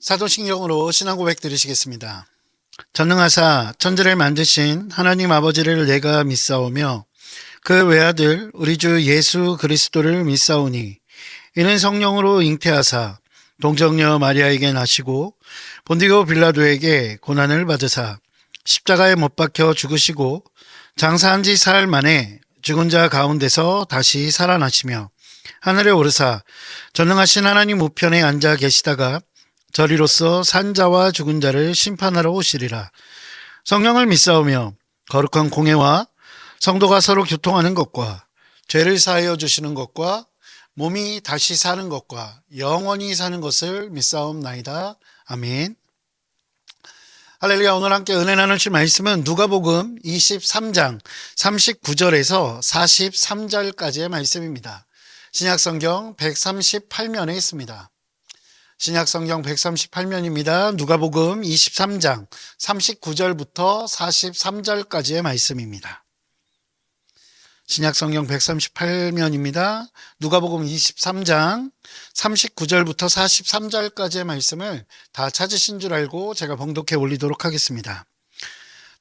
사도신경으로 신앙 고백 드리시겠습니다. 전능하사 천지를 만드신 하나님 아버지를 내가 믿사오며 그 외아들 우리 주 예수 그리스도를 믿사오니 이는 성령으로 잉태하사 동정녀 마리아에게 나시고 본디고 빌라도에게 고난을 받으사 십자가에 못 박혀 죽으시고 장사한 지 사흘 만에 죽은 자 가운데서 다시 살아나시며 하늘에 오르사 전능하신 하나님 우편에 앉아 계시다가 저리로서 산자와 죽은 자를 심판하러 오시리라. 성령을 믿사오며 거룩한 공회와 성도가 서로 교통하는 것과 죄를 사하여 주시는 것과 몸이 다시 사는 것과 영원히 사는 것을 믿사옵나이다. 아멘. 할렐루야. 오늘 함께 은혜 나누실 말씀은 누가복음 23장 39절에서 43절까지의 말씀입니다. 신약성경 138면에 있습니다. 신약성경 138면입니다. 누가복음 23장 39절부터 43절까지의 말씀입니다. 신약성경 138면입니다. 누가복음 23장 39절부터 43절까지의 말씀을 다 찾으신 줄 알고 제가 봉독해 올리도록 하겠습니다.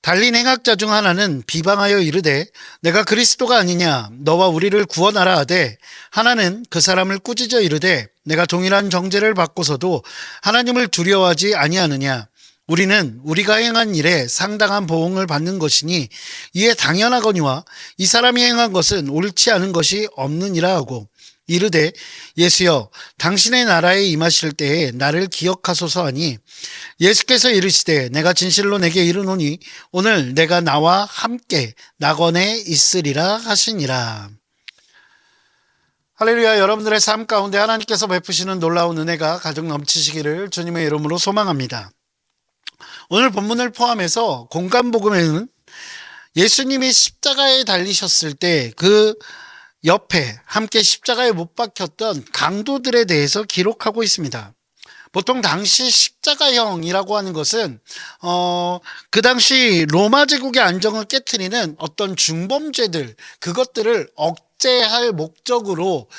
달린 행악자 중 하나는 비방하여 이르되 내가 그리스도가 아니냐 너와 우리를 구원하라 하되 하나는 그 사람을 꾸짖어 이르되 내가 동일한 정죄를 받고서도 하나님을 두려워하지 아니하느냐 우리는 우리가 행한 일에 상당한 보응을 받는 것이니 이에 당연하거니와 이 사람이 행한 것은 옳지 않은 것이 없느니라 하고 이르되 예수여 당신의 나라에 임하실 때에 나를 기억하소서 하니 예수께서 이르시되 내가 진실로 내게 이르노니 오늘 내가 나와 함께 낙원에 있으리라 하시니라. 할렐루야. 여러분들의 삶 가운데 하나님께서 베푸시는 놀라운 은혜가 가득 넘치시기를 주님의 이름으로 소망합니다. 오늘 본문을 포함해서 공간복음에는 예수님이 십자가에 달리셨을 때 그 옆에 함께 십자가에 못 박혔던 강도들에 대해서 기록하고 있습니다. 보통 당시 십자가형이라고 하는 것은 그 당시 로마 제국의 안정을 깨트리는 어떤 중범죄들 그것들을 억제할 목적으로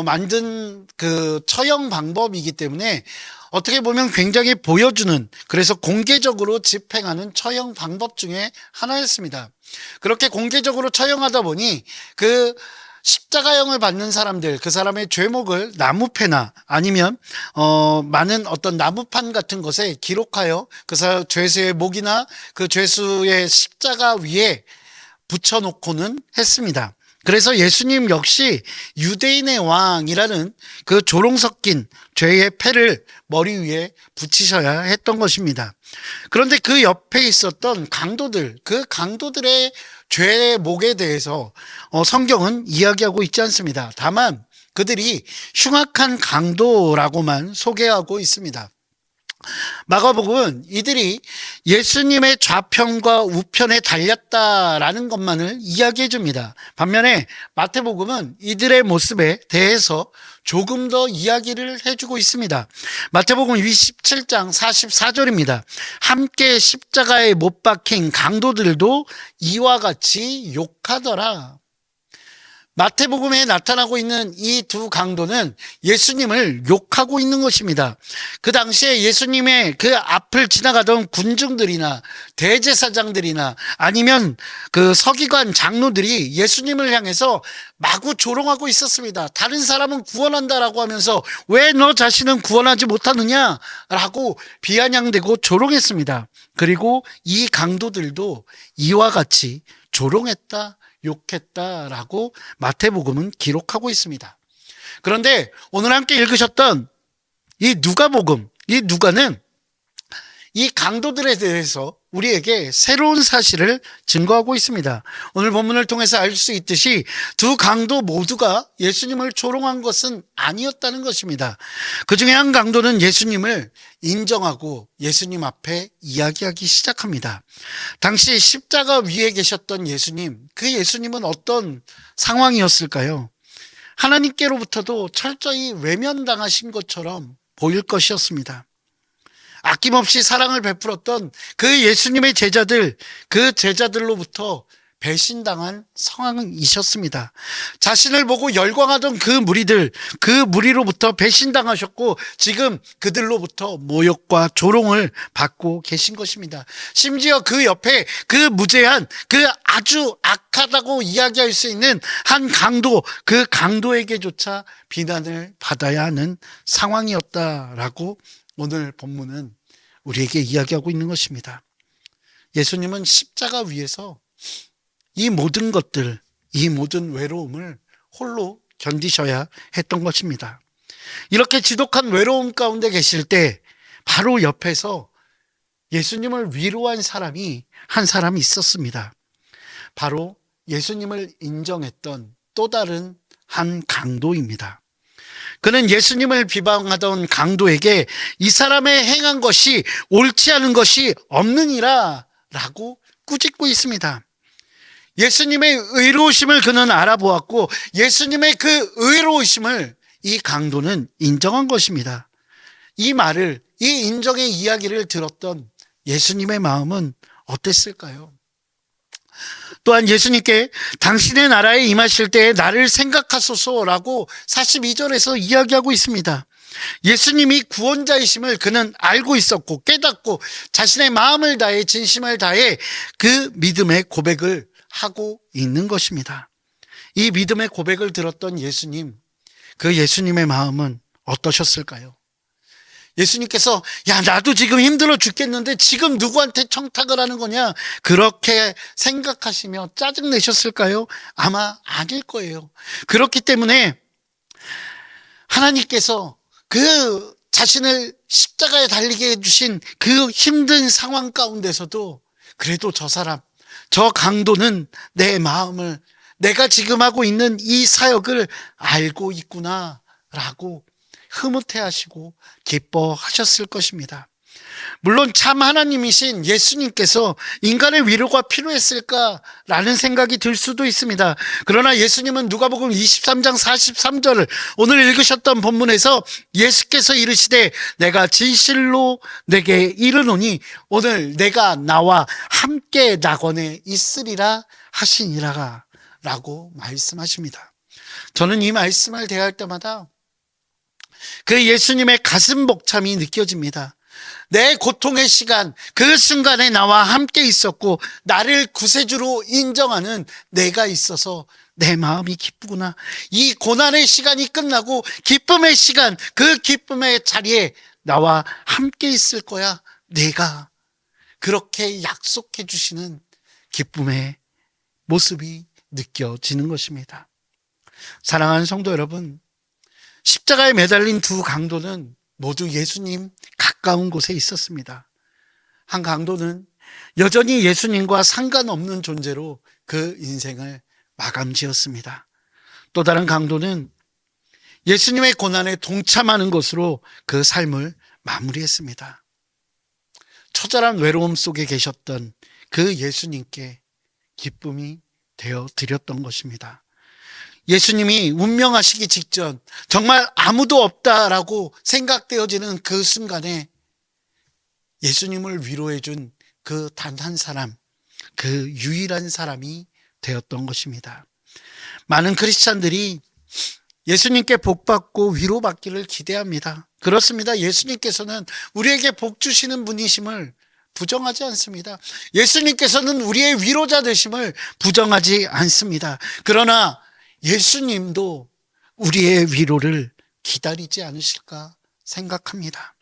만든 그 처형 방법이기 때문에 어떻게 보면 굉장히 보여주는 그래서 공개적으로 집행하는 처형 방법 중에 하나였습니다. 그렇게 공개적으로 처형하다 보니 그 십자가형을 받는 사람들 그 사람의 죄목을 나무패나 아니면 많은 어떤 나무판 같은 것에 기록하여 그 죄수의 목이나 그 죄수의 십자가 위에 붙여놓고는 했습니다. 그래서 예수님 역시 유대인의 왕이라는 그 조롱 섞인 죄의 패를 머리 위에 붙이셔야 했던 것입니다. 그런데 그 옆에 있었던 강도들, 그 강도들의 죄목에 대해서 성경은 이야기하고 있지 않습니다. 다만 그들이 흉악한 강도라고만 소개하고 있습니다. 마가복음은 이들이 예수님의 좌편과 우편에 달렸다라는 것만을 이야기해 줍니다. 반면에 마태복음은 이들의 모습에 대해서 조금 더 이야기를 해주고 있습니다. 마태복음 27장 44절입니다. 함께 십자가에 못 박힌 강도들도 이와 같이 욕하더라. 마태복음에 나타나고 있는 이 두 강도는 예수님을 욕하고 있는 것입니다. 그 당시에 예수님의 그 앞을 지나가던 군중들이나 대제사장들이나 아니면 그 서기관 장로들이 예수님을 향해서 마구 조롱하고 있었습니다. 다른 사람은 구원한다라고 하면서 왜 너 자신은 구원하지 못하느냐라고 비아냥대고 조롱했습니다. 그리고 이 강도들도 이와 같이 조롱했다, 욕했다라고 마태복음은 기록하고 있습니다. 그런데 오늘 함께 읽으셨던 이 누가복음, 이 누가는 이 강도들에 대해서 우리에게 새로운 사실을 증거하고 있습니다. 오늘 본문을 통해서 알 수 있듯이 두 강도 모두가 예수님을 조롱한 것은 아니었다는 것입니다. 그 중에 한 강도는 예수님을 인정하고 예수님 앞에 이야기하기 시작합니다. 당시 십자가 위에 계셨던 예수님, 그 예수님은 어떤 상황이었을까요? 하나님께로부터도 철저히 외면당하신 것처럼 보일 것이었습니다. 아낌없이 사랑을 베풀었던 그 예수님의 제자들, 그 제자들로부터 배신당한 상황이셨습니다. 자신을 보고 열광하던 그 무리들, 그 무리로부터 배신당하셨고 지금 그들로부터 모욕과 조롱을 받고 계신 것입니다. 심지어 그 옆에 그 무죄한, 그 아주 악하다고 이야기할 수 있는 한 강도, 그 강도에게조차 비난을 받아야 하는 상황이었다라고 오늘 본문은 우리에게 이야기하고 있는 것입니다. 예수님은 십자가 위에서 이 모든 것들, 이 모든 외로움을 홀로 견디셔야 했던 것입니다. 이렇게 지독한 외로움 가운데 계실 때 바로 옆에서 예수님을 위로한 사람이 한 사람이 있었습니다. 바로 예수님을 인정했던 또 다른 한 강도입니다. 그는 예수님을 비방하던 강도에게 이 사람의 행한 것이 옳지 않은 것이 없느니라 라고 꾸짖고 있습니다. 예수님의 의로우심을 그는 알아보았고 예수님의 그 의로우심을 이 강도는 인정한 것입니다. 이 말을, 이 인정의 이야기를 들었던 예수님의 마음은 어땠을까요? 또한 예수님께 당신의 나라에 임하실 때에 나를 생각하소서라고 42절에서 이야기하고 있습니다. 예수님이 구원자이심을 그는 알고 있었고 깨닫고 자신의 마음을 다해 진심을 다해 그 믿음의 고백을 하고 있는 것입니다. 이 믿음의 고백을 들었던 예수님, 그 예수님의 마음은 어떠셨을까요? 예수님께서 야 나도 지금 힘들어 죽겠는데 지금 누구한테 청탁을 하는 거냐 그렇게 생각하시며 짜증내셨을까요? 아마 아닐 거예요. 그렇기 때문에 하나님께서 그 자신을 십자가에 달리게 해주신 그 힘든 상황 가운데서도 그래도 저 사람, 저 강도는 내 마음을, 내가 지금 하고 있는 이 사역을 알고 있구나라고 흐뭇해하시고 기뻐하셨을 것입니다. 물론 참 하나님이신 예수님께서 인간의 위로가 필요했을까라는 생각이 들 수도 있습니다. 그러나 예수님은 누가복음 23장 43절을 오늘 읽으셨던 본문에서 예수께서 이르시되 내가 진실로 내게 이르노니 오늘 내가 나와 함께 낙원에 있으리라 하시니라 라고 말씀하십니다. 저는 이 말씀을 대할 때마다 그 예수님의 가슴 벅참이 느껴집니다. 내 고통의 시간, 그 순간에 나와 함께 있었고 나를 구세주로 인정하는 내가 있어서 내 마음이 기쁘구나. 이 고난의 시간이 끝나고 기쁨의 시간, 그 기쁨의 자리에 나와 함께 있을 거야. 내가 그렇게 약속해 주시는 기쁨의 모습이 느껴지는 것입니다. 사랑하는 성도 여러분, 십자가에 매달린 두 강도는 모두 예수님 가까운 곳에 있었습니다. 한 강도는 여전히 예수님과 상관없는 존재로 그 인생을 마감 지었습니다. 또 다른 강도는 예수님의 고난에 동참하는 것으로 그 삶을 마무리했습니다. 처절한 외로움 속에 계셨던 그 예수님께 기쁨이 되어 드렸던 것입니다. 예수님이 운명하시기 직전 정말 아무도 없다라고 생각되어지는 그 순간에 예수님을 위로해 준 그 단 한 사람, 그 유일한 사람이 되었던 것입니다. 많은 크리스찬들이 예수님께 복받고 위로받기를 기대합니다. 그렇습니다. 예수님께서는 우리에게 복 주시는 분이심을 부정하지 않습니다. 예수님께서는 우리의 위로자 되심을 부정하지 않습니다. 그러나 예수님도 우리의 위로를 기다리지 않으실까 생각합니다.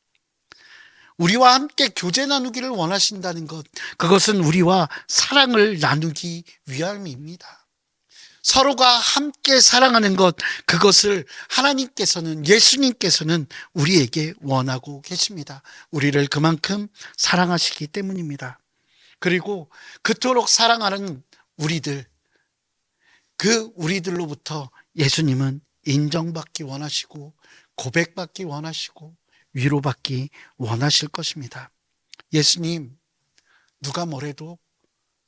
우리와 함께 교제 나누기를 원하신다는 것, 그것은 우리와 사랑을 나누기 위함입니다. 서로가 함께 사랑하는 것, 그것을 하나님께서는, 예수님께서는 우리에게 원하고 계십니다. 우리를 그만큼 사랑하시기 때문입니다. 그리고 그토록 사랑하는 우리들, 그 우리들로부터 예수님은 인정받기 원하시고 고백받기 원하시고 위로받기 원하실 것입니다. 예수님, 누가 뭐래도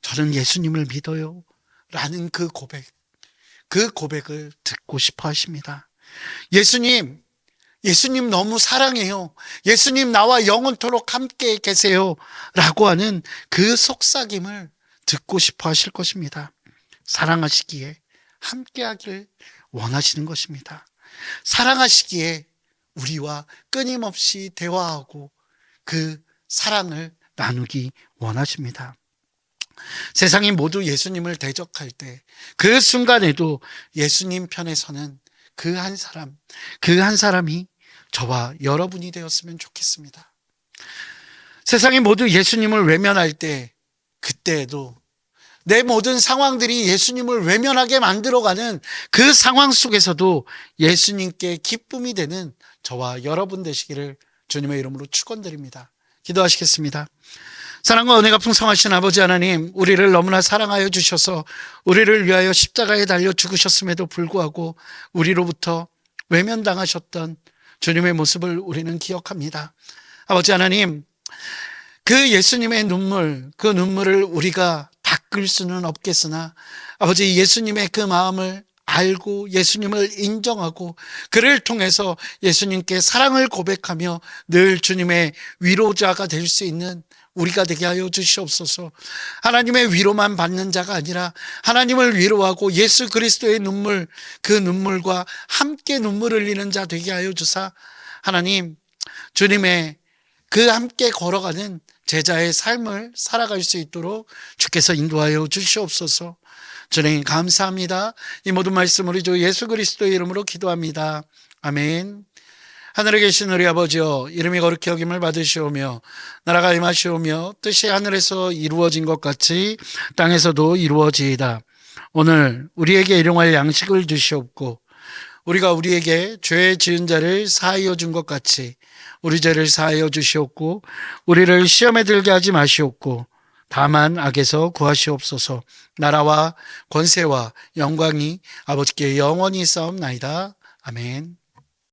저는 예수님을 믿어요 라는 그 고백을 듣고 싶어 하십니다. 예수님 너무 사랑해요. 예수님 나와 영원토록 함께 계세요 라고 하는 그 속삭임을 듣고 싶어 하실 것입니다. 사랑하시기에 함께하길 원하시는 것입니다. 사랑하시기에 우리와 끊임없이 대화하고 그 사랑을 나누기 원하십니다. 세상이 모두 예수님을 대적할 때 그 순간에도 예수님 편에 서는 그 한 사람이 저와 여러분이 되었으면 좋겠습니다. 세상이 모두 예수님을 외면할 때 그때에도 내 모든 상황들이 예수님을 외면하게 만들어가는 그 상황 속에서도 예수님께 기쁨이 되는 저와 여러분 되시기를 주님의 이름으로 축원드립니다. 기도하시겠습니다. 사랑과 은혜가 풍성하신 아버지 하나님, 우리를 너무나 사랑하여 주셔서 우리를 위하여 십자가에 달려 죽으셨음에도 불구하고 우리로부터 외면당하셨던 주님의 모습을 우리는 기억합니다. 아버지 하나님, 그 예수님의 눈물, 그 눈물을 우리가 닦을 수는 없겠으나 아버지 예수님의 그 마음을 알고 예수님을 인정하고 그를 통해서 예수님께 사랑을 고백하며 늘 주님의 위로자가 될 수 있는 우리가 되게 하여 주시옵소서. 하나님의 위로만 받는 자가 아니라 하나님을 위로하고 예수 그리스도의 눈물, 그 눈물과 함께 눈물 흘리는 자 되게 하여 주사 하나님 주님의 그 함께 걸어가는 제자의 삶을 살아갈 수 있도록 주께서 인도하여 주시옵소서. 주님 감사합니다. 이 모든 말씀 우리 주 예수 그리스도의 이름으로 기도합니다. 아멘. 하늘에 계신 우리 아버지여, 이름이 거룩히 여김을 받으시오며 나라가 임하시오며 뜻이 하늘에서 이루어진 것 같이 땅에서도 이루어지이다. 오늘 우리에게 일용할 양식을 주시옵고 우리가 우리에게 죄 지은 자를 사하여 준 것 같이 우리 죄를 사하여 주시옵고 우리를 시험에 들게 하지 마시옵고 다만 악에서 구하시옵소서. 나라와 권세와 영광이 아버지께 영원히 있사옵나이다. 아멘.